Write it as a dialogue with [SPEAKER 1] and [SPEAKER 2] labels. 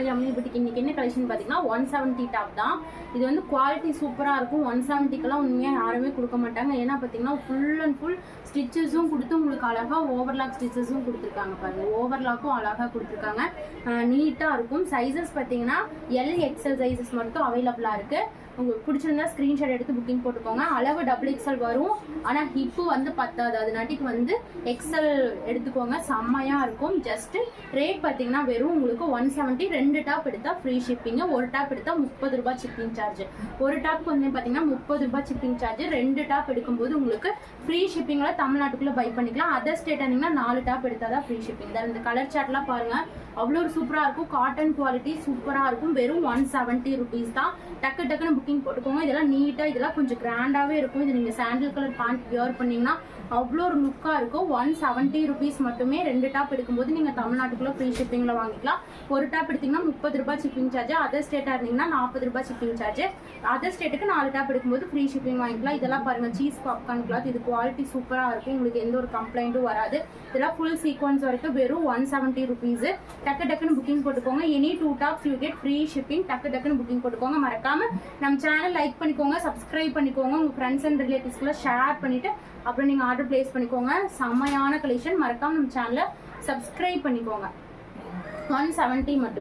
[SPEAKER 1] Yummy boutique. இன்னைக்கு என்ன collection பார்த்தீங்கன்னா 170 டாப் தான். இது வந்து குவாலிட்டி சூப்பராக இருக்கும். 170க்கெல்லாம் உண்மையாக யாருமே கொடுக்க மாட்டாங்க. ஏன்னா பார்த்தீங்கன்னா ஃபுல் அண்ட் ஃபுல் ஸ்டிச்சஸும் கொடுத்து உங்களுக்கு அழகாக ஓவர்லாக் ஸ்டிச்சஸும் கொடுத்துருக்காங்க. பாருங்கள், ஓவர்லாக்கும் அழகாக கொடுத்துருக்காங்க. நீட்டாக இருக்கும். சைஸஸ் பார்த்தீங்கன்னா LXL சைஸஸ் மட்டும் அவைலபிளாக இருக்குது. உங்களுக்கு பிடிச்சிருந்தா ஸ்க்ரீன்ஷாட் எடுத்து புக்கிங் போட்டுக்கோங்க. அளவு XXL வரும், ஆனால் ஹிப்பு வந்து பத்தாது. அதனாட்டிக்கு வந்து XL எடுத்துக்கோங்க. செம்மையாக இருக்கும். ஜஸ்ட்டு ரேட் பார்த்தீங்கன்னா வெறும் உங்களுக்கு 170. 2 டாப் எடுத்தால் ஃப்ரீ ஷிப்பிங்கு. ஒரு டாப் எடுத்தால் 30 ரூபாய் ஷிப்பிங் சார்ஜ். ஒரு டாப்க்கு வந்து பார்த்தீங்கன்னா 30 ரூபாய் ஷிப்பிங் சார்ஜ். 2 டாப் எடுக்கும்போது உங்களுக்கு ஃப்ரீ ஷிப்பிங்கில் தமிழ்நாட்டுக்குள்ளே பை பண்ணிக்கலாம். அதர் ஸ்டேட் ஆனீங்கன்னா 4 டாப் எடுத்தால் தான் ஃப்ரீ ஷிப்பிங். இந்த கலர் சார்ட்லாம் பாருங்கள், அவ்வளோ சூப்பராக இருக்கும். காட்டன் குவாலிட்டி சூப்பராக இருக்கும். வெறும் 170 ருபீஸ் தான். டக்கு டக்குன்னு புக்கிங் போட்டுக்கோங்க. இதெல்லாம் நீட்டாக, இதெல்லாம் கொஞ்சம் கிராண்டாகவே இருக்கும். இது நீங்கள் சாண்டில் கலர் பேண்ட் வியர் பண்ணிங்கன்னா அவ்வளோ ஒரு லுக்காக இருக்கும். 170 ருபீஸ் மட்டுமே. 2 டாப் எடுக்கும்போது நீங்கள் தமிழ்நாட்டுக்குள்ளே ஃப்ரீ ஷிப்பிங்கில் வாங்கிக்கலாம். ஒரு டாப் எடுத்திங்கன்னா 30 ரூபாய் ஷிப்பிங் சார்ஜ். அதர் ஸ்டேட்டாக இருந்தீங்கன்னா 40 ரூபாய் ஷிப்பிங் சார்ஜ். அதர் ஸ்டேட்டுக்கு 4 டாப் எடுக்கும்போது ஃப்ரீ ஷிப்பிங் வாங்கிக்கலாம். இதெல்லாம் பாருங்கள், சீஸ் பாப்கார்ன் கிளாத். இது குவாலிட்டி சூப்பராக இருக்கும். உங்களுக்கு எந்த ஒரு கம்ப்ளைண்ட்டும் வராது. இதெல்லாம் ஃபுல் சீக்வன்ஸ் வரைக்கும் வெறும் 170 ருபீஸ். டக்கு டக்குன்னு புக்கிங் போட்டுக்கோங்க. Any 2 tops you get free shipping. டக்கு டக்குன்னு புக்கிங் போட்டுக்கோங்க. மறக்காமல் நம்ம சேனல் லைக் பண்ணிக்கோங்க, சப்ஸ்கிரைப் பண்ணிக்கோங்க. உங்கள் ஃப்ரெண்ட்ஸ் அண்ட் ரிலேட்டிவ்ஸ்க்குள்ள ஷேர் பண்ணிவிட்டு அப்புறம் நீங்கள் ஆர்டர் பிளேஸ் பண்ணிக்கோங்க. செம்மையான கலெக்ஷன். மறக்காமல் நம்ம சேனலை சப்ஸ்கிரைப் பண்ணிக்கோங்க. 170 மட்டும்.